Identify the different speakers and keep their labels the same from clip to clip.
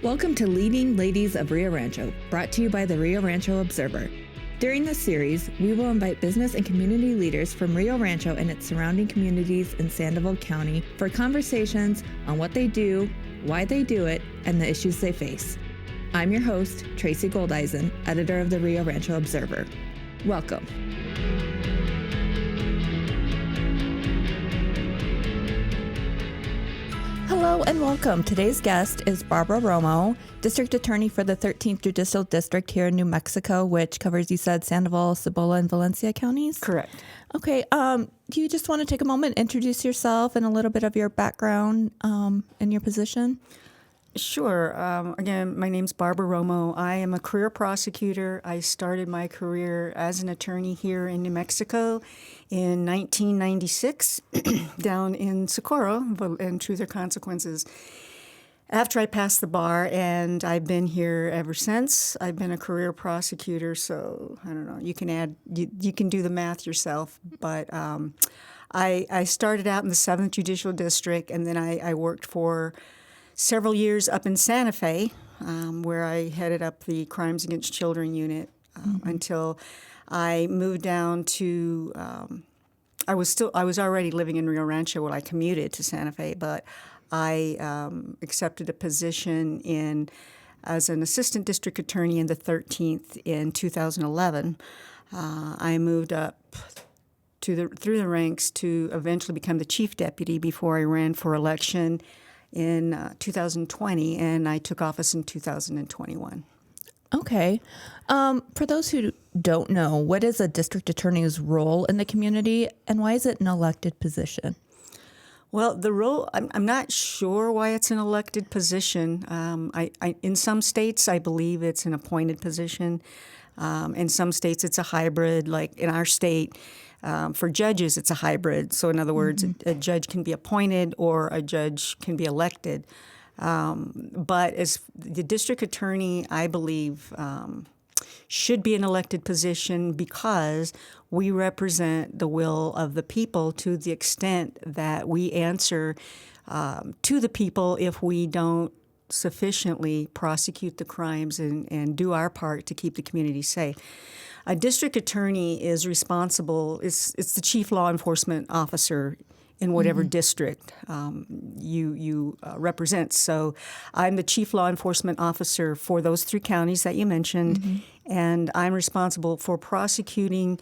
Speaker 1: Welcome to Leading Ladies of Rio Rancho, brought to you by the Rio Rancho Observer. During this series, we will invite business and community leaders from Rio Rancho and its surrounding communities in Sandoval County for conversations on what they do, why they do it, and the issues they face. I'm your host, Tracy Goldeisen, editor of the Rio Rancho Observer. Welcome. Hello and welcome. Today's guest is Barbra Romo, District Attorney for the 13th Judicial District here in New Mexico, which covers, you said, Sandoval, Cibola, and Valencia counties?
Speaker 2: Correct.
Speaker 1: Okay. Do you just want to take a moment, introduce yourself and a little bit of your background and your position?
Speaker 2: Sure. Again, my name's Barbra Romo. I am a career prosecutor. I started my career as an attorney here in New Mexico in 1996 down in Socorro and Truth or Consequences. After I passed the bar, and I've been here ever since. I've been a career prosecutor, so I don't know. You can do the math yourself, but I started out in the 7th Judicial District, and then I worked for several years up in Santa Fe, where I headed up the Crimes Against Children unit until I moved down to. I was already living in Rio Rancho when I commuted to Santa Fe, but I accepted a position as an assistant district attorney in the 13th in 2011. I moved up through the ranks to eventually become the chief deputy before I ran for election in 2020, and I took office in 2021.
Speaker 1: Okay. For those who don't know, what is a district attorney's role in the community, and why is it an elected position?
Speaker 2: Well, the role, I'm not sure why it's an elected position. In some states, I believe it's an appointed position. In some states, it's a hybrid. Like in our state, for judges, it's a hybrid. So in other words, a judge can be appointed or a judge can be elected. But as the district attorney, I believe, should be an elected position because we represent the will of the people to the extent that we answer to the people if we don't sufficiently prosecute the crimes and do our part to keep the community safe. A district attorney is responsible, it's the chief law enforcement officer in whatever district you represent. So I'm the chief law enforcement officer for those 3 counties that you mentioned, and I'm responsible for prosecuting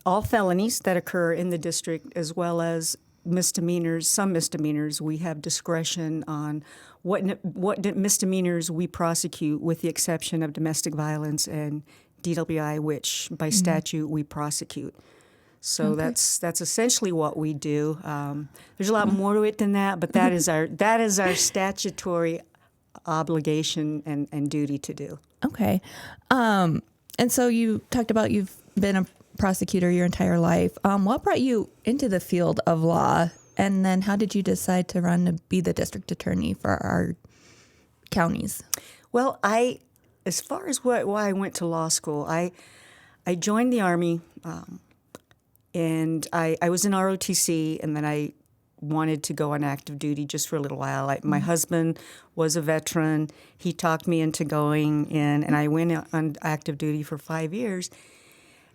Speaker 2: all felonies that occur in the district as well as misdemeanors, some misdemeanors. We have discretion on what misdemeanors we prosecute, with the exception of domestic violence and DWI, which by statute we prosecute. So that's essentially what we do. There's a lot more to it than that, but that is our statutory obligation and duty to do.
Speaker 1: Okay. And so you talked about you've been a prosecutor your entire life. What brought you into the field of law, and then how did you decide to run to be the district attorney for our counties? Well,
Speaker 2: as far as why I went to law school, I joined the Army, and I was in ROTC, and then I wanted to go on active duty just for a little while. My husband was a veteran. He talked me into going in, and I went on active duty for 5 years.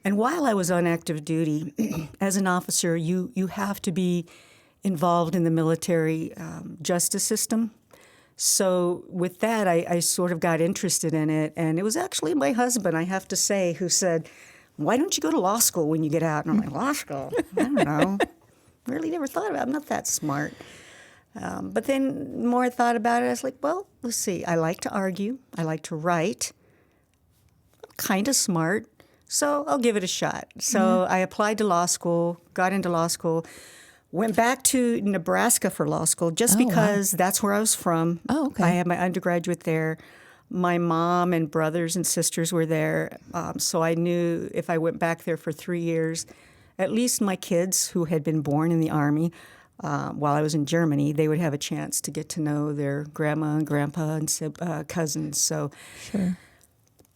Speaker 2: And while I was on active duty, as an officer, you have to be involved in the military justice system. So with that, I sort of got interested in it. And it was actually my husband, I have to say, who said, "Why don't you go to law school when you get out?" And I'm like, "Law school? I don't know. Really never thought about it. I'm not that smart." But then the more I thought about it, I was like, well, let's see. I like to argue. I like to write. I'm kind of smart. So I'll give it a shot. So I applied to law school, got into law school, went back to Nebraska for law school just because that's where I was from.
Speaker 1: Oh, okay.
Speaker 2: I had my undergraduate there. My mom and brothers and sisters were there. So I knew if I went back there for 3 years, at least my kids who had been born in the Army while I was in Germany, they would have a chance to get to know their grandma and grandpa and cousins. So.
Speaker 1: Sure.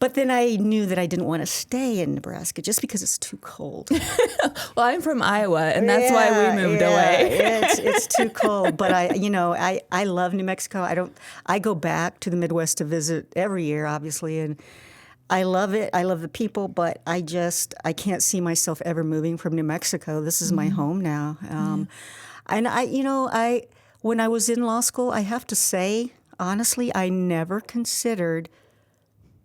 Speaker 2: But then I knew that I didn't want to stay in Nebraska just because it's too cold.
Speaker 1: Well, I'm from Iowa, and that's why we moved away.
Speaker 2: It's too cold. But I love New Mexico. I go back to the Midwest to visit every year, obviously, and I love it. I love the people, but I can't see myself ever moving from New Mexico. This is my home now. And when I was in law school, I have to say, honestly, I never considered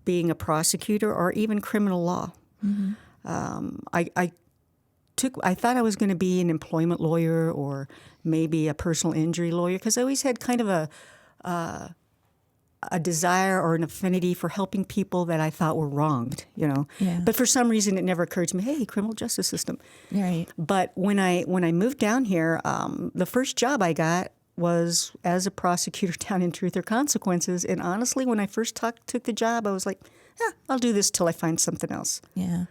Speaker 2: being a prosecutor or even criminal law. I thought I was going to be an employment lawyer or maybe a personal injury lawyer because I always had kind of a desire or an affinity for helping people that I thought were wronged, Yeah. But for some reason, it never occurred to me, hey, criminal justice system.
Speaker 1: Right.
Speaker 2: But when I moved down here, the first job I got was as a prosecutor down in Truth or Consequences. And honestly, when I first took the job, I was like, I'll do this till I find something else.
Speaker 1: Yeah.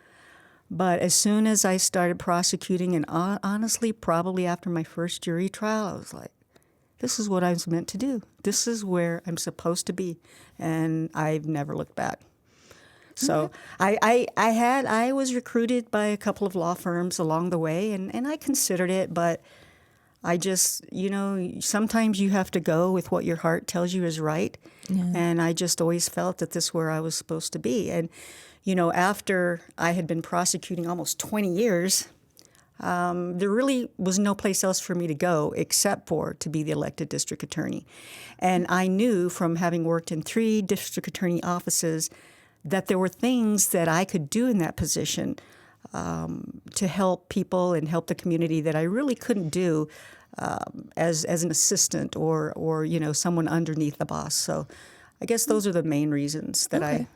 Speaker 2: But as soon as I started prosecuting, and honestly, probably after my first jury trial, I was like, this is what I was meant to do. This is where I'm supposed to be. And I've never looked back. So I was recruited by a couple of law firms along the way, and I considered it, but I just, sometimes you have to go with what your heart tells you is right. Yeah. And I just always felt that this is where I was supposed to be. And, after I had been prosecuting almost 20 years, there really was no place else for me to go except for to be the elected district attorney. And I knew from having worked in 3 district attorney offices that there were things that I could do in that position to help people and help the community that I really couldn't do as an assistant or someone underneath the boss. So I guess those are the main reasons that I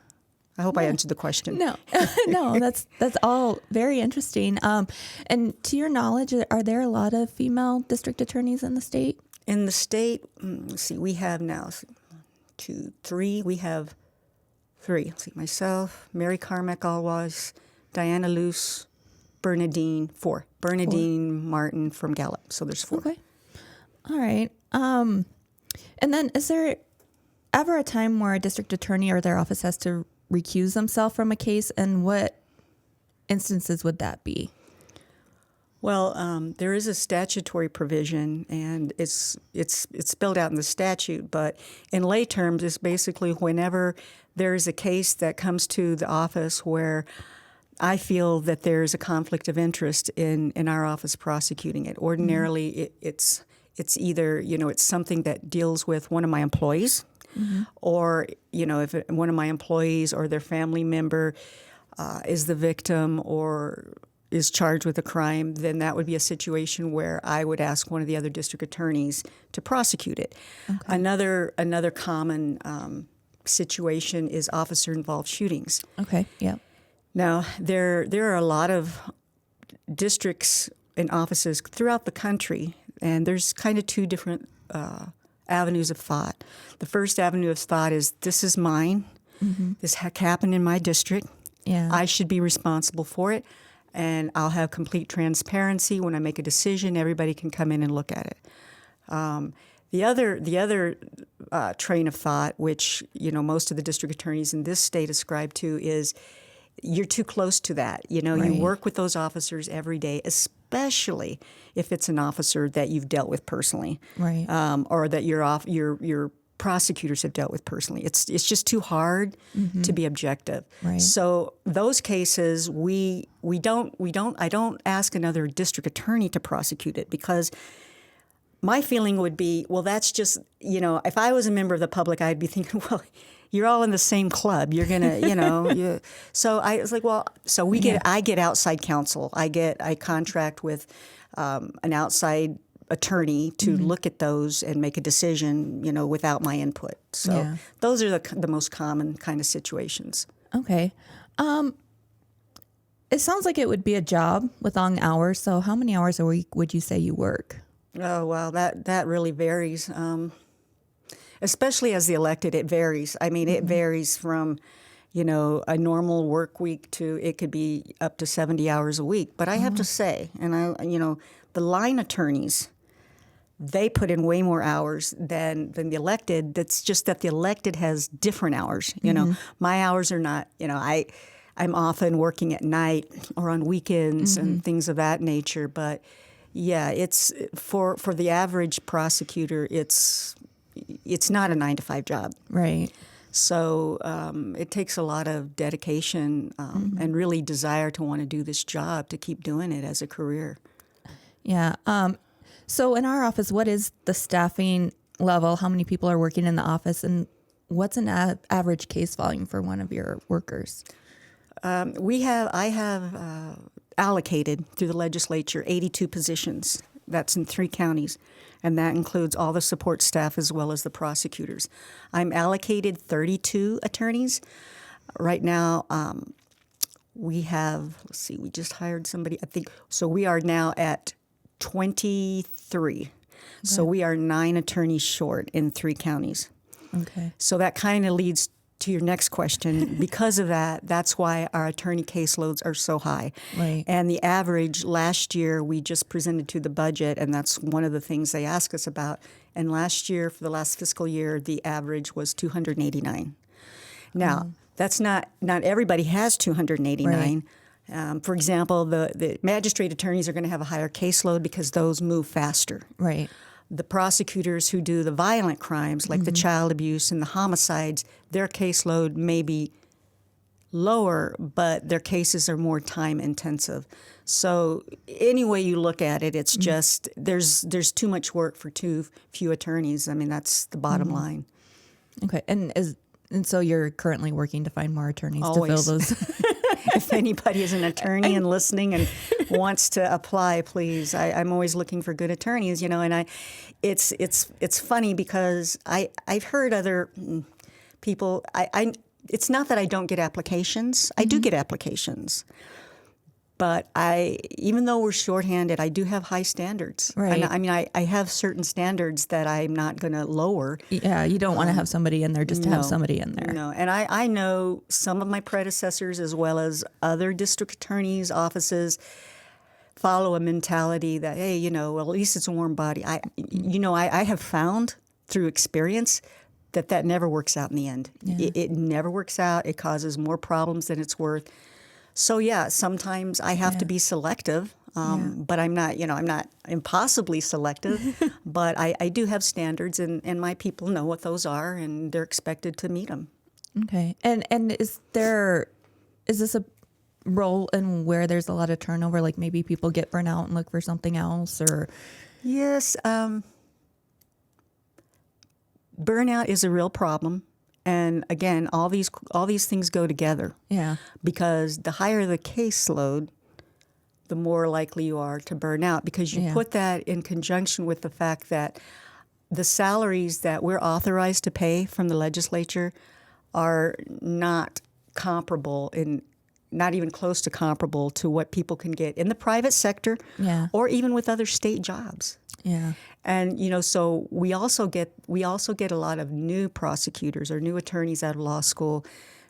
Speaker 2: hope I answered the question.
Speaker 1: No, no, that's all very interesting. And to your knowledge, are there a lot of female district attorneys in the state?
Speaker 2: In the state, let's see, we have now 2, 3. We have 3. Let's see, myself, Mary Carmack Alwas, Diana Luce, Bernadine, 4. Bernadine Martin from Gallup. So there's 4.
Speaker 1: Okay. All right. And then is there ever a time where a district attorney or their office has to recuse themselves from a case, and what instances would that be?
Speaker 2: Well, there is a statutory provision, and it's spelled out in the statute, but in lay terms, it's basically whenever there is a case that comes to the office where I feel that there's a conflict of interest in our office prosecuting it. Ordinarily, it's either, it's something that deals with one of my employees, or, if one of my employees or their family member is the victim or is charged with a crime, then that would be a situation where I would ask one of the other district attorneys to prosecute it. Okay. Another common situation is officer-involved shootings.
Speaker 1: Okay, yeah.
Speaker 2: Now, there are a lot of districts and offices throughout the country, and there's kind of 2 different avenues of thought. The first avenue of thought is, this is mine. Mm-hmm. This happened in my district. Yeah. I should be responsible for it, and I'll have complete transparency. When I make a decision, everybody can come in and look at it. The other train of thought, which most of the district attorneys in this state ascribe to, is you're too close to that. Right. You work with those officers every day, especially if it's an officer that you've dealt with personally, right? Or that your prosecutors have dealt with personally. It's just too hard to be objective. Right. So those cases, I don't ask another district attorney to prosecute it, because my feeling would be, well, that's just, if I was a member of the public, I'd be thinking, well, you're all in the same club. You're gonna, So I was like, well, so I get outside counsel. I contract with an outside attorney to look at those and make a decision, without my input. So those are the most common kind of situations. Okay.
Speaker 1: It sounds like it would be a job with long hours. So how many hours a week would you say you work?
Speaker 2: Oh, well, that really varies. Especially as the elected, it varies. I mean, it varies from, a normal work week to it could be up to 70 hours a week. But I have to say, and the line attorneys, they put in way more hours than the elected. That's just that the elected has different hours. You know, my hours are not, I'm often working at night or on weekends and things of that nature. But yeah, it's for the average prosecutor, it's not a 9-to-5 job.
Speaker 1: Right.
Speaker 2: So it takes a lot of dedication and really desire to want to do this job, to keep doing it as a career.
Speaker 1: Yeah. So in our office, what is the staffing level? How many people are working in the office, and what's an average case volume for one of your workers?
Speaker 2: I have allocated through the legislature 82 positions. That's in 3 counties, and that includes all the support staff as well as the prosecutors. I'm allocated 32 attorneys. Right now, we have, we just hired somebody, I think, so we are now at 23. Okay. So we are 9 attorneys short in 3 counties.
Speaker 1: Okay.
Speaker 2: So that kind of leads to your next question. Because of that, that's why our attorney caseloads are so high.
Speaker 1: Right.
Speaker 2: And the average last year, we just presented to the budget, and that's one of the things they ask us about. And last year, for the last fiscal year, the average was 289. Now, that's not everybody has 289.
Speaker 1: Right.
Speaker 2: For example, the magistrate attorneys are going to have a higher caseload because those move faster.
Speaker 1: Right.
Speaker 2: The prosecutors who do the violent crimes, like the child abuse and the homicides, their caseload may be lower, but their cases are more time intensive. So any way you look at it, it's just there's too much work for too few attorneys. I mean, that's the bottom line.
Speaker 1: Okay. And so you're currently working to find more attorneys
Speaker 2: Always.
Speaker 1: to fill those.
Speaker 2: If anybody is an attorney and listening and wants to apply, please. I'm always looking for good attorneys, and it's funny because I've heard other people. It's not that I don't get applications. I do get applications. But even though we're shorthanded, I do have high standards.
Speaker 1: Right.
Speaker 2: And I mean, I have certain standards that I'm not going to lower.
Speaker 1: Yeah, you don't want to have somebody in there just to have somebody in there.
Speaker 2: No, and I know some of my predecessors as well as other district attorneys' offices follow a mentality that, hey, well, at least it's a warm body. I have found through experience that never works out in the end.
Speaker 1: Yeah.
Speaker 2: It never works out. It causes more problems than it's worth. So yeah, sometimes I have to be selective, but I'm not impossibly selective. But I do have standards, and my people know what those are, and they're expected to meet them.
Speaker 1: Okay, and is this a role in where there's a lot of turnover? Like maybe people get burnt out and look for something else, or
Speaker 2: yes, burnout is a real problem. And again, all these things go together.
Speaker 1: Yeah.
Speaker 2: Because the higher the caseload, the more likely you are to burn out. Because you put that in conjunction with the fact that the salaries that we're authorized to pay from the legislature are not comparable, not even close to comparable to what people can get in the private sector, or even with other state jobs.
Speaker 1: Yeah.
Speaker 2: And so we also get a lot of new prosecutors or new attorneys out of law school.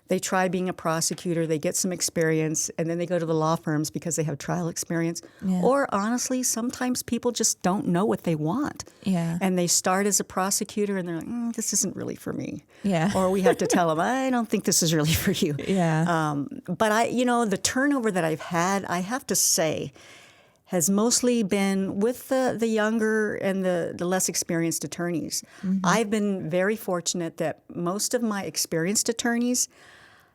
Speaker 2: They try being a prosecutor, they get some experience, and then they go to the law firms because they have trial experience. Yeah. Or honestly, sometimes people just don't know what they want.
Speaker 1: Yeah.
Speaker 2: And they start as a prosecutor and they're like, this isn't really for me.
Speaker 1: Yeah.
Speaker 2: Or we have to tell them, I don't think this is really for you.
Speaker 1: Yeah.
Speaker 2: But the turnover that I've had, I have to say, has mostly been with the younger and the less experienced attorneys. I've been very fortunate that most of my experienced attorneys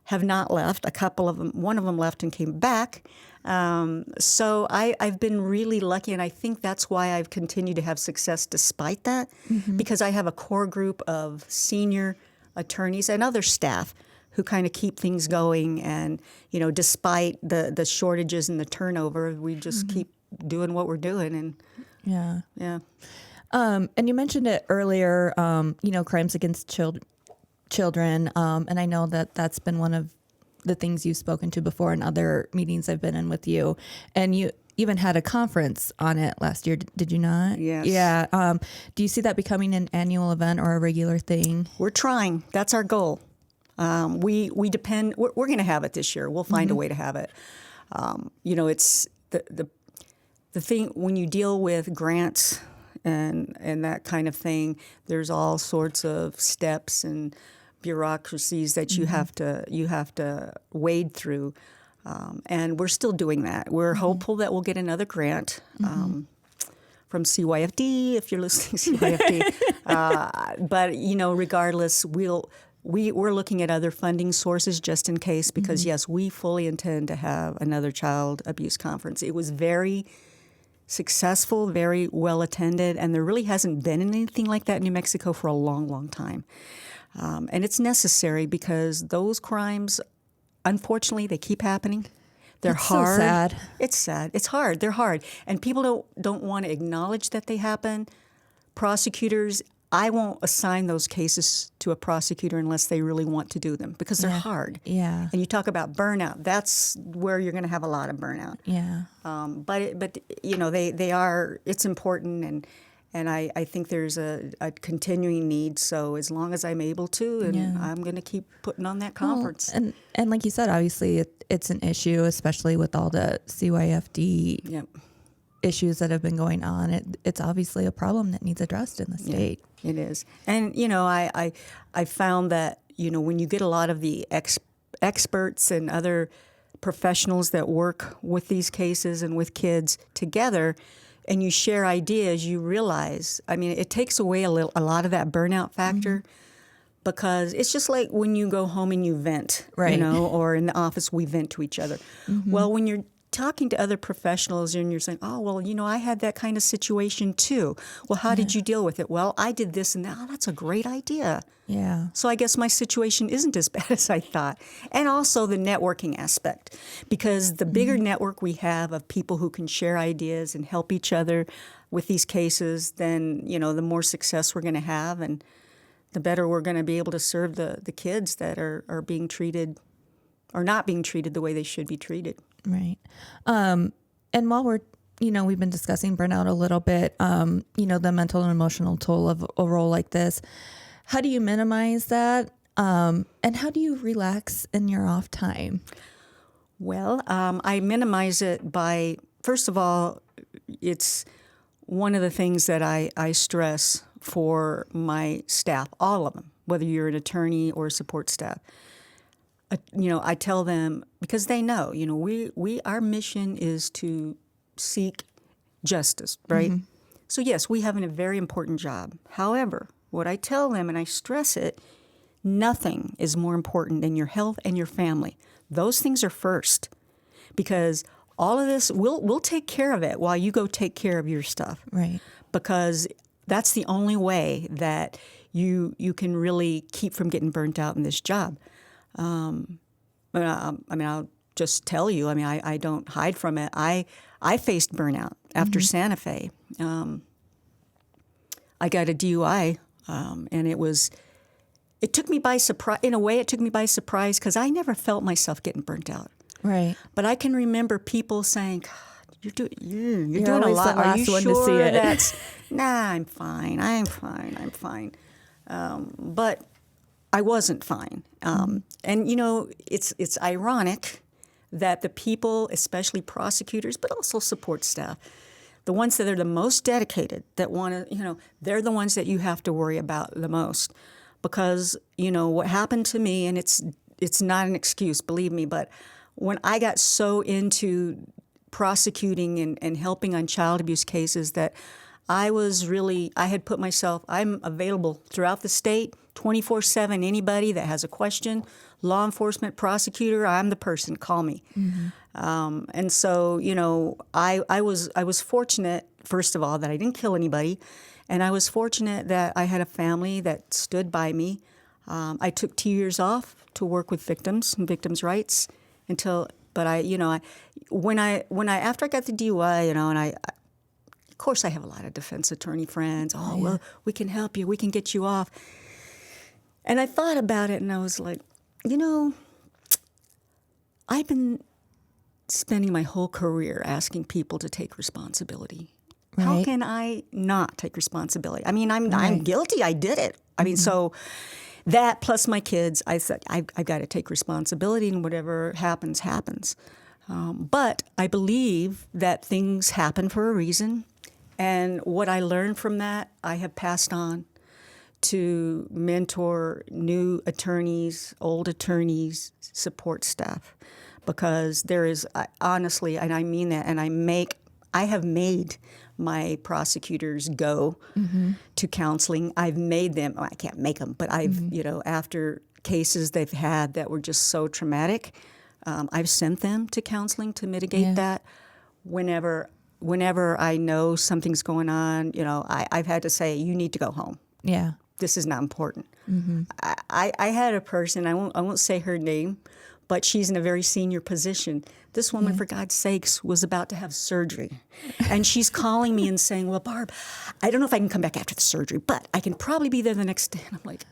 Speaker 2: have not left. A couple of them, one of them left and came back. So I've been really lucky, and I think that's why I've continued to have success despite that, because I have a core group of senior attorneys and other staff who kind of keep things going. And, despite the shortages and the turnover, we just keep doing what we're doing. And yeah.
Speaker 1: And you mentioned it earlier, crimes against children. And I know that's been one of the things you've spoken to before in other meetings I've been in with you. And you even had a conference on it last year, did you not?
Speaker 2: Yes.
Speaker 1: Yeah. Do you see that becoming an annual event or a regular thing?
Speaker 2: We're trying. That's our goal. We depend. We're going to have it this year. We'll find a way to have it. It's the thing when you deal with grants and that kind of thing. There's all sorts of steps and bureaucracies that you have to wade through, and we're still doing that. We're hopeful that we'll get another grant. From CYFD, if you're listening, CYFD. But regardless, we're looking at other funding sources just in case, because yes, we fully intend to have another child abuse conference. It was very successful, very well attended, and there really hasn't been anything like that in New Mexico for a long, long time. And it's necessary because those crimes, unfortunately, they keep happening. They're hard.
Speaker 1: So sad.
Speaker 2: It's sad. It's hard. They're hard. And people don't want to acknowledge that they happen. Prosecutors, I won't assign those cases to a prosecutor unless they really want to do them, because they're hard.
Speaker 1: Yeah.
Speaker 2: And you talk about burnout. That's where you're going to have a lot of burnout.
Speaker 1: Yeah.
Speaker 2: But they are. It's important, and I think there's a continuing need. So as long as I'm able to, and I'm going to keep putting on that conference.
Speaker 1: Well, and like you said, obviously it's an issue, especially with all the CYFD issues that have been going on. It's obviously a problem that needs addressed in the state.
Speaker 2: It is. And, I found that, when you get a lot of the experts and other professionals that work with these cases and with kids together, and you share ideas, you realize, it takes away a lot of that burnout factor, because it's just like when you go home and you vent,
Speaker 1: right.
Speaker 2: Or in the office we vent to each other. Well, when you're talking to other professionals and you're saying, oh, well, I had that kind of situation too. Well, how did you deal with it? Well, I did this and that. Oh, that's a great idea.
Speaker 1: Yeah.
Speaker 2: So I guess my situation isn't as bad as I thought. And also the networking aspect, because the bigger network we have of people who can share ideas and help each other with these cases, then, the more success we're going to have, and the better we're going to be able to serve the kids that are being treated or not being treated the way they should be treated.
Speaker 1: Right. And while we've been discussing burnout a little bit, the mental and emotional toll of a role like this, how do you minimize that? And how do you relax in your off time?
Speaker 2: Well, I minimize it by, first of all, it's one of the things that I stress for my staff, all of them, whether you're an attorney or a support staff. I tell them, because they know, our mission is to seek justice, right? So yes, we have a very important job. However, what I tell them, and I stress it, nothing is more important than your health and your family. Those things are first, because all of this, we'll take care of it while you go take care of your stuff.
Speaker 1: Right.
Speaker 2: Because that's the only way that you can really keep from getting burnt out in this job. I'll just tell you, I don't hide from it. I faced burnout after Santa Fe. I got a DUI, and it took me by surprise. In a way, it took me by surprise, because I never felt myself getting burnt out.
Speaker 1: Right.
Speaker 2: But I can remember people saying, you're doing a
Speaker 1: always
Speaker 2: lot.
Speaker 1: the
Speaker 2: Are you
Speaker 1: last one
Speaker 2: sure
Speaker 1: to see it.
Speaker 2: that's, nah, I'm fine. But I wasn't fine. And, it's ironic that the people, especially prosecutors, but also support staff, the ones that are the most dedicated, that want to, they're the ones that you have to worry about the most. Because, what happened to me, and it's not an excuse, believe me, but when I got so into prosecuting and helping on child abuse cases that I had put myself, I'm available throughout the state, 24/7. Anybody that has a question, law enforcement, prosecutor, I'm the person. Call me. And so, I was fortunate, first of all, that I didn't kill anybody, and I was fortunate that I had a family that stood by me. I took 2 years off to work with victims and victims' rights after I got the DUI, and of course, I have a lot of defense attorney friends. Oh, well, we can help you. We can get you off. And I thought about it, and I was like, I've been spending my whole career asking people to take responsibility. Right. How can I not take responsibility? I'm guilty. I did it. So that plus my kids, I said, I've got to take responsibility, and whatever happens, happens. But I believe that things happen for a reason. And what I learned from that, I have passed on to mentor new attorneys, old attorneys, support staff, because there is honestly, and I mean that, and I have made my prosecutors go to counseling. I've made them. I can't make them, but I've after cases they've had that were just so traumatic, I've sent them to counseling to mitigate that. Whenever I know something's going on, I've had to say, you need to go home.
Speaker 1: Yeah.
Speaker 2: This is not important. I had a person, I won't say her name, but she's in a very senior position. This woman, for God's sakes, was about to have surgery. And she's calling me and saying, well, Barb, I don't know if I can come back after the surgery, but I can probably be there the next day. And I'm like,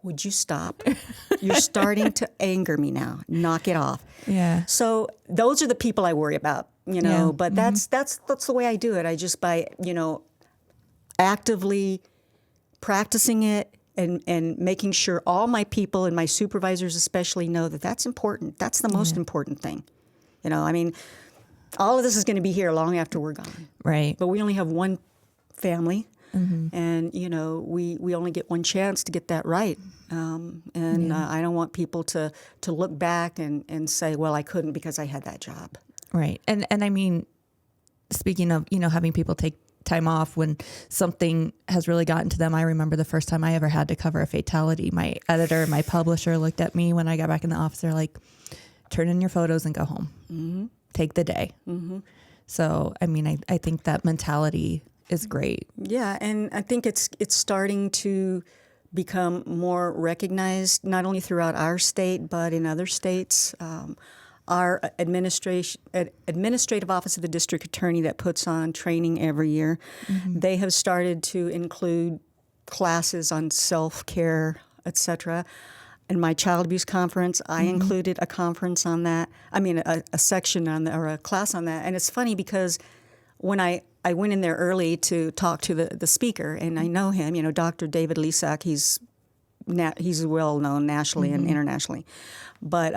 Speaker 2: would you stop? You're starting to anger me now. Knock it off.
Speaker 1: Yeah.
Speaker 2: So those are the people I worry about, but that's the way I do it. I just by, actively practicing it and making sure all my people and my supervisors especially know that that's important. That's the most important thing. All of this is going to be here long after we're gone.
Speaker 1: Right.
Speaker 2: But we only have one family. And, we only get one chance to get that right. I don't want people to look back and say, well, I couldn't because I had that job.
Speaker 1: Right. And I mean, speaking of, having people take time off when something has really gotten to them. I remember the first time I ever had to cover a fatality. My editor, my publisher looked at me when I got back in the office. They're like, turn in your photos and go home. Take the day. So, I mean, I think that mentality is great.
Speaker 2: Yeah, and I think it's starting to become more recognized, not only throughout our state, but in other states. Our administrative office of the district attorney that puts on training every year, they have started to include classes on self-care, etc. In my child abuse conference, I included a conference on that. I mean, a section on that, or a class on that. And it's funny because when I went in there early to talk to the speaker, and I know him, Dr. David Lisak, he's well known nationally and internationally. But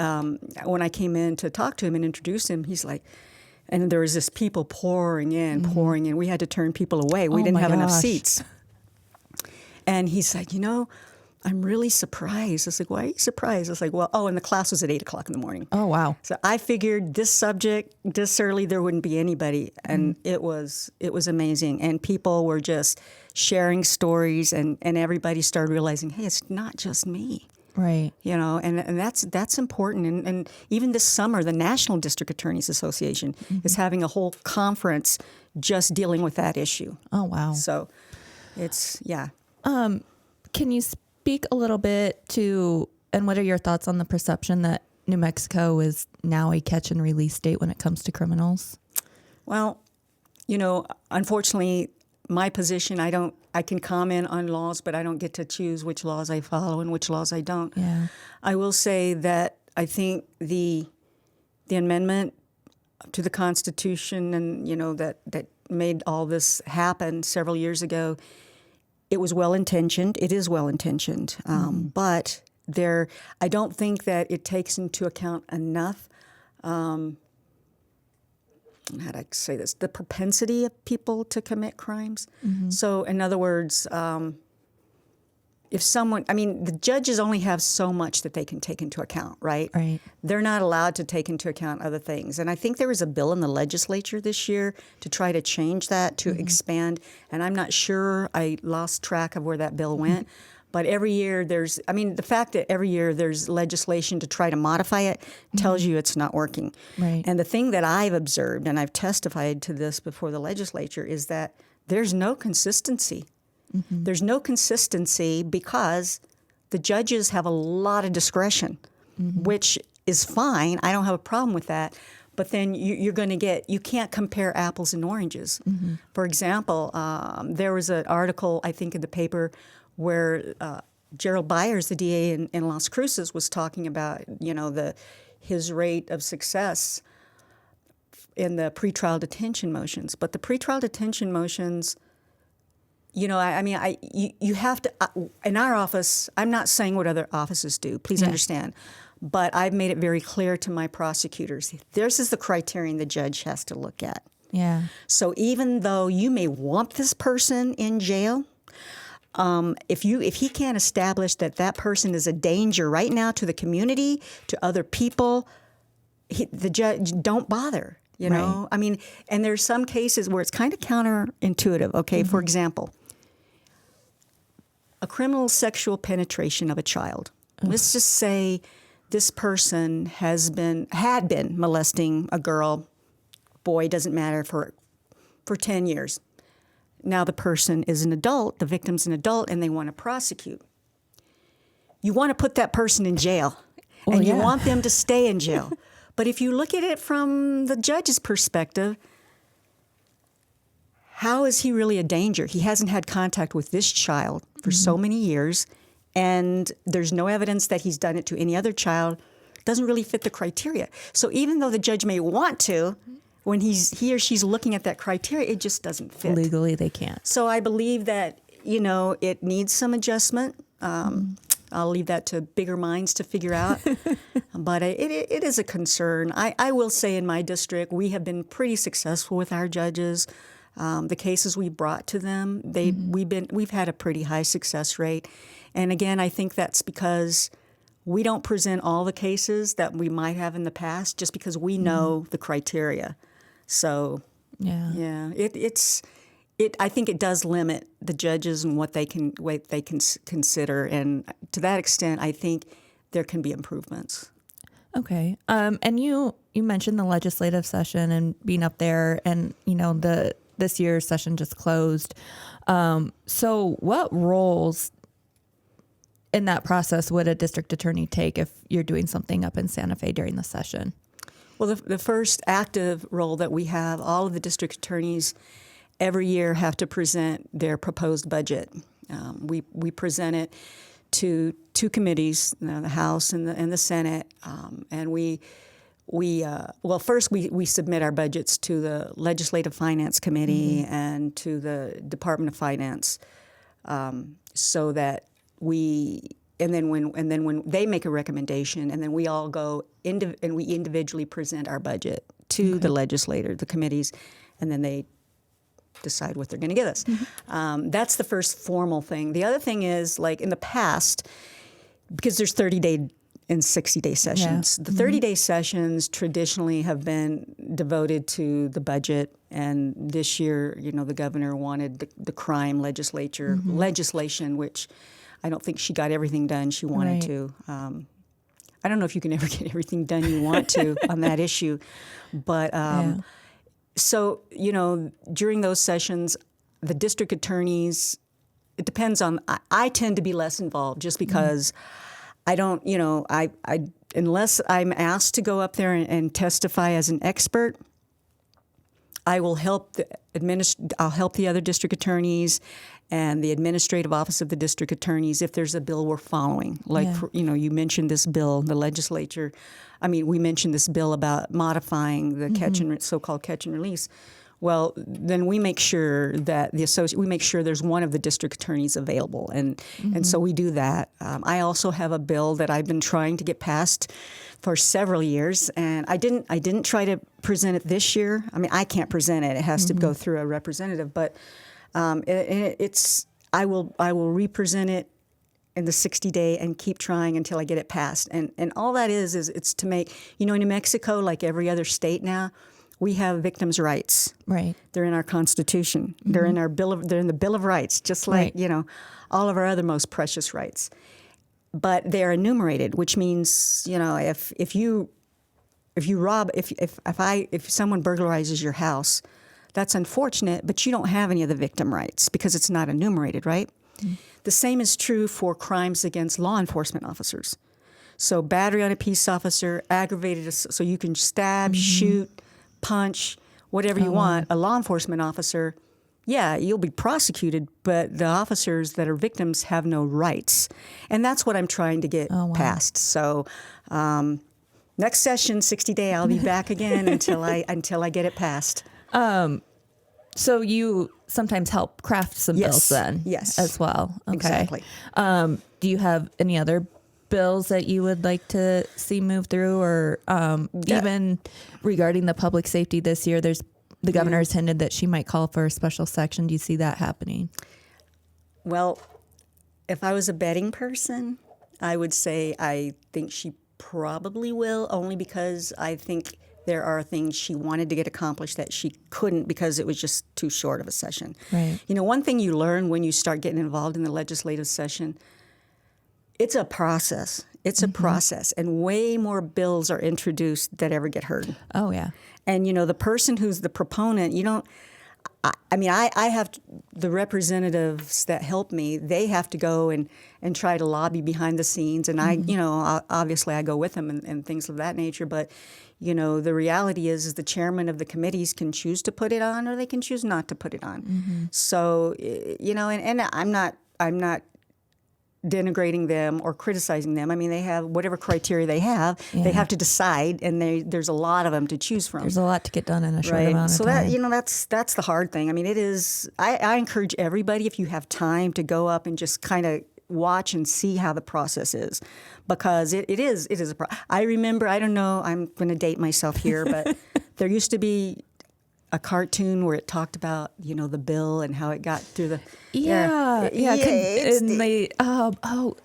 Speaker 2: when I came in to talk to him and introduce him, he's like, and there was this people pouring in. We had to turn people away. We didn't have enough seats. And he's like, I'm really surprised. I was like, why are you surprised? I was like, and the class was at 8 o'clock in the morning.
Speaker 1: Oh, wow.
Speaker 2: So I figured this subject, this early, there wouldn't be anybody. And it was amazing. And people were just sharing stories, and everybody started realizing, hey, it's not just me.
Speaker 1: Right.
Speaker 2: And that's important. And even this summer, the National District Attorneys Association is having a whole conference just dealing with that issue.
Speaker 1: Oh, wow.
Speaker 2: So it's, yeah.
Speaker 1: Can you speak a little bit to, and what are your thoughts on the perception that New Mexico is now a catch and release state when it comes to criminals?
Speaker 2: Well, unfortunately, my position, I can comment on laws, but I don't get to choose which laws I follow and which laws I don't.
Speaker 1: Yeah.
Speaker 2: I will say that I think the amendment to the Constitution and, that made all this happen several years ago, it was well-intentioned. It is well-intentioned. But I don't think that it takes into account enough, how do I say this, the propensity of people to commit crimes. So in other words, the judges only have so much that they can take into account, right?
Speaker 1: Right.
Speaker 2: They're not allowed to take into account other things. And I think there was a bill in the legislature this year to try to change that, to expand. And I'm not sure, I lost track of where that bill went. But every year the fact that every year there's legislation to try to modify it tells you it's not working.
Speaker 1: Right.
Speaker 2: And the thing that I've observed, and I've testified to this before the legislature, is that there's no consistency. There's no consistency because the judges have a lot of discretion, which is fine. I don't have a problem with that. But then you're going to you can't compare apples and oranges. For example, there was an article, I think, in the paper where Gerald Byers, the DA in Las Cruces, was talking about, his rate of success in the pretrial detention motions. But the pretrial detention motions, you have to, in our office, I'm not saying what other offices do, please understand, but I've made it very clear to my prosecutors, this is the criterion the judge has to look at.
Speaker 1: Yeah.
Speaker 2: So even though you may want this person in jail, if he can't establish that person is a danger right now to the community, to other people, the judge don't bother. You know, I mean, and there's some cases where it's kind of counterintuitive. Okay, for example, a criminal sexual penetration of a child. Let's just say this person had been molesting a girl, boy, doesn't matter, for 10 years. Now the person is an adult, the victim's an adult, and they want to prosecute. You want to put that person in jail, and you want them to stay in jail. But if you look at it from the judge's perspective, how is he really a danger? He hasn't had contact with this child for so many years, and there's no evidence that he's done it to any other child. Doesn't really fit the criteria. So even though the judge may want to, when he or she's looking at that criteria, it just doesn't fit.
Speaker 1: Legally, they can't.
Speaker 2: So I believe that, it needs some adjustment. I'll leave that to bigger minds to figure out. But it is a concern. I will say in my district, we have been pretty successful with our judges. The cases we brought to them, we've had a pretty high success rate. And again, I think that's because we don't present all the cases that we might have in the past just because we know the criteria. So, yeah, I think it does limit the judges and what they can consider, and to that extent, I think there can be improvements.
Speaker 1: Okay, and you mentioned the legislative session and being up there, and this year's session just closed. So, what roles in that process would a district attorney take if you're doing something up in Santa Fe during the session?
Speaker 2: Well, the first active role that we have, all of the district attorneys every year have to present their proposed budget. We present it to two committees, the House and the Senate, and first we submit our budgets to the Legislative Finance Committee and to the Department of Finance, so that and then when they make a recommendation, and then we all go and we individually present our budget to the legislator, the committees, and then they decide what they're going to give us. That's the first formal thing. The other thing is, like in the past, because there's 30-day and 60-day sessions. The 30-day sessions traditionally have been devoted to the budget, and this year, the governor wanted the crime legislation, which I don't think she got everything done she wanted to. I don't know if you can ever get everything done you want to on that issue, but so, during those sessions, the district attorneys, it depends on, I tend to be less involved just because I don't, I unless I'm asked to go up there and testify as an expert, I will help I'll help the other district attorneys and the administrative office of the district attorneys if there's a bill we're following. Like, you mentioned this bill, the legislature. We mentioned this bill about modifying the so-called catch and release. Well, then we make sure that we make sure there's one of the district attorneys available, and so we do that. I also have a bill that I've been trying to get passed for several years, and I didn't try to present it this year. I can't present it; it has to go through a representative. But I will represent it in the 60-day and keep trying until I get it passed. And all that is it's to make, in New Mexico, like every other state now, we have victims' rights. Right. They're in our Constitution. They're in they're in the Bill of Rights, just like, all of our other most precious rights. But they are enumerated, which means, if someone burglarizes your house, that's unfortunate, but you don't have any of the victim rights because it's not enumerated, right? The same is true for crimes against law enforcement officers. So battery on a peace officer, aggravated, so you can stab, shoot, punch, whatever you want. A law enforcement officer, you'll be prosecuted, but the officers that are victims have no rights. And that's what I'm trying to get passed. So next session, 60-day, I'll be back again until I get it passed.
Speaker 1: So you sometimes help craft some bills then?
Speaker 2: Yes.
Speaker 1: As well? Okay.
Speaker 2: Exactly.
Speaker 1: Do you have any other bills that you would like to see move through, or even regarding the public safety this year, there's the governor's hinted that she might call for a special section. Do you see that happening?
Speaker 2: Well, if I was a betting person, I would say I think she probably will, only because I think there are things she wanted to get accomplished that she couldn't because it was just too short of a session.
Speaker 1: Right.
Speaker 2: You know, one thing you learn when you start getting involved in the legislative session, it's a process. It's a process, and way more bills are introduced that ever get heard.
Speaker 1: Oh, yeah.
Speaker 2: And, you know, the person who's the proponent, you don't, I have the representatives that help me, they have to go and try to lobby behind the scenes. And I, you know, obviously I go with them and things of that nature. But, you know, the reality is the chairman of the committees can choose to put it on or they can choose not to put it on. So, you know, and I'm not denigrating them or criticizing them. I mean, they have whatever criteria they have.
Speaker 1: Yeah.
Speaker 2: They have to decide, and there's a lot of them to choose from.
Speaker 1: There's a lot to get done in a short
Speaker 2: Right.
Speaker 1: amount of
Speaker 2: So
Speaker 1: time.
Speaker 2: that, you know, that's the hard thing. I mean, it is. I encourage everybody, if you have time, to go up and just kind of watch and see how the process is, because it is a I remember, I don't know, I'm going to date myself here, but there used to be a cartoon where it talked about, you know, the bill and how it got through the
Speaker 1: Yeah. And they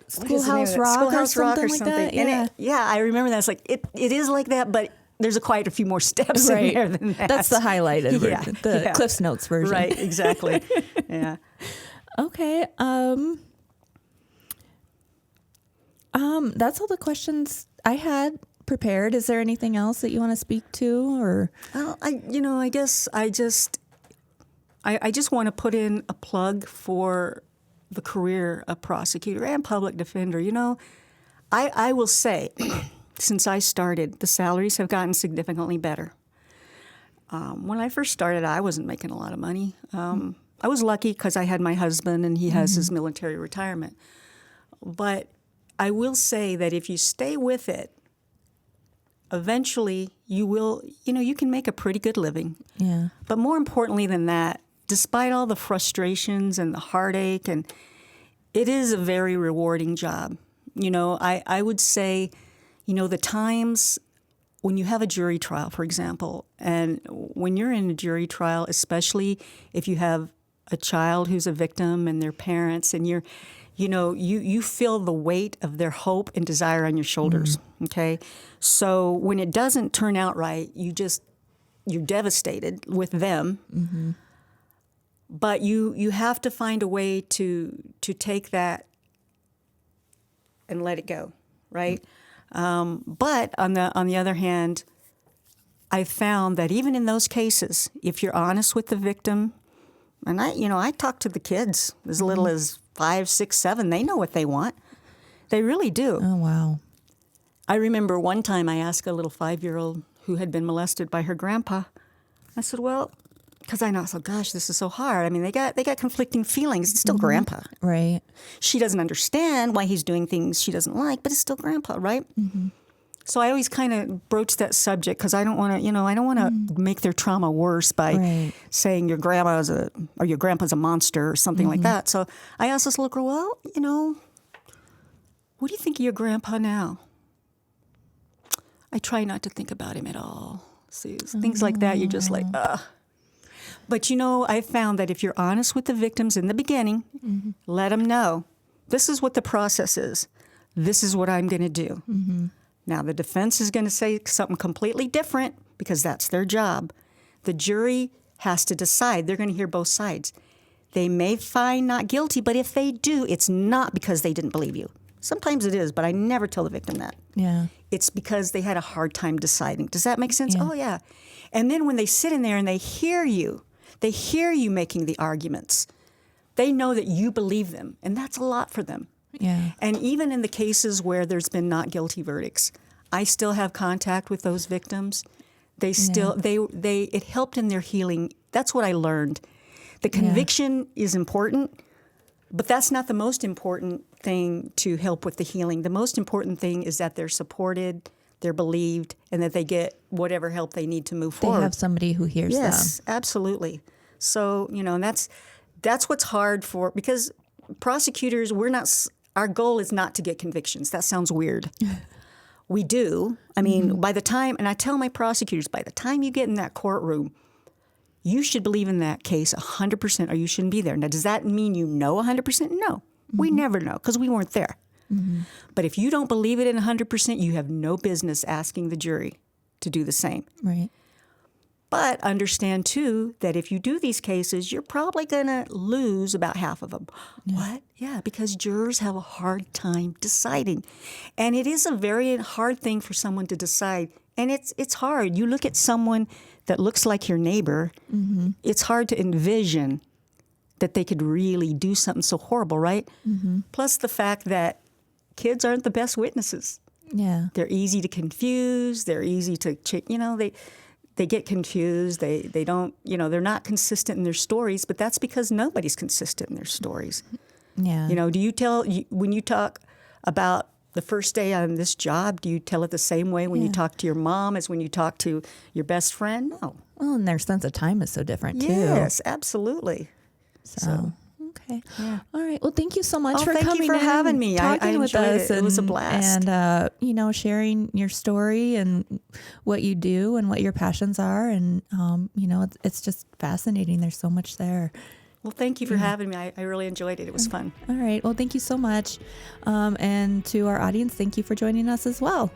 Speaker 1: Schoolhouse Rock or something like that.
Speaker 2: And I remember that. It's like it is like that, but there's quite a few more steps
Speaker 1: Right.
Speaker 2: in there than that.
Speaker 1: That's the highlighted version, the Cliff's Notes version.
Speaker 2: Right, exactly. Yeah.
Speaker 1: Okay. That's all the questions I had prepared. Is there anything else that you want to speak to, or?
Speaker 2: Well, I guess I just want to put in a plug for the career of prosecutor and public defender. You know, I will say, since I started, the salaries have gotten significantly better. When I first started, I wasn't making a lot of money. I was lucky because I had my husband and he has his military retirement. But I will say that if you stay with it, eventually you will, you know, you can make a pretty good living.
Speaker 1: Yeah.
Speaker 2: But more importantly than that, despite all the frustrations and the heartache, and it is a very rewarding job. You know, I would say, you know, the times when you have a jury trial, for example, and when you're in a jury trial, especially if you have a child who's a victim and their parents, and you feel the weight of their hope and desire on your shoulders, okay? So when it doesn't turn out right, you're devastated with them. But you have to find a way to take that and let it go, right? But on the other hand, I found that even in those cases, if you're honest with the victim, and I talk to the kids as little as 5, 6, 7. They know what they want. They really do.
Speaker 1: Oh, wow.
Speaker 2: I remember one time I asked a little 5-year-old who had been molested by her grandpa. I said, well, because I know, so gosh, this is so hard. I mean, they got conflicting feelings. It's still grandpa.
Speaker 1: Right.
Speaker 2: She doesn't understand why he's doing things she doesn't like, but it's still grandpa, right? So I always kind of broach that subject because I don't want to, make their trauma worse by saying your grandpa's a monster or something like that. So I asked this little girl, well, what do you think of your grandpa now? I try not to think about him at all. See, things like that, you're just like, ugh. But, I found that if you're honest with the victims in the beginning, let them know, this is what the process is. This is what I'm going to do. Now, the defense is going to say something completely different because that's their job. The jury has to decide. They're going to hear both sides. They may find not guilty, but if they do, it's not because they didn't believe you. Sometimes it is, but I never tell the victim that.
Speaker 1: Yeah.
Speaker 2: It's because they had a hard time deciding. Does that make sense?
Speaker 1: Yeah.
Speaker 2: Oh, yeah. And then when they sit in there and they hear you making the arguments, they know that you believe them, and that's a lot for them.
Speaker 1: Yeah.
Speaker 2: And even in the cases where there's been not guilty verdicts, I still have contact with those victims. They still, it helped in their healing. That's what I learned. The conviction is important, but that's not the most important thing to help with the healing. The most important thing is that they're supported, they're believed, and that they get whatever help they need to move forward.
Speaker 1: They have somebody who hears them.
Speaker 2: Yes, absolutely. So, and that's what's hard for, because prosecutors, our goal is not to get convictions. That sounds weird. We do. I mean, by the time, and I tell my prosecutors, by the time you get in that courtroom, you should believe in that case 100% or you shouldn't be there. Now, does that mean you know 100%? No. We never know because we weren't there. But if you don't believe it in 100%, you have no business asking the jury to do the same.
Speaker 1: Right.
Speaker 2: But understand, too, that if you do these cases, you're probably going to lose about half of them. What? Yeah, because jurors have a hard time deciding. And it is a very hard thing for someone to decide. And it's hard. You look at someone that looks like your neighbor, it's hard to envision that they could really do something so horrible, right? Plus the fact that kids aren't the best witnesses.
Speaker 1: Yeah.
Speaker 2: They're easy to confuse. They're easy to, they get confused. They don't, they're not consistent in their stories, but that's because nobody's consistent in their stories.
Speaker 1: Yeah.
Speaker 2: When you talk about the first day on this job, do you tell it the same way when you talk to your mom as when you talk to your best friend? No.
Speaker 1: Well, and their sense of time is so different, too.
Speaker 2: Yes, absolutely.
Speaker 1: So okay. Yeah. All right. Well, thank you so much for
Speaker 2: thank
Speaker 1: coming
Speaker 2: you for
Speaker 1: in
Speaker 2: having me.
Speaker 1: talking
Speaker 2: I
Speaker 1: with
Speaker 2: enjoyed
Speaker 1: us.
Speaker 2: it. It was a blast.
Speaker 1: And, sharing your story and what you do and what your passions are. And, it's just fascinating. There's so much there.
Speaker 2: Well, thank you for having me. I really enjoyed it. It was fun.
Speaker 1: All right. Well, thank you so much. And to our audience, thank you for joining us as well.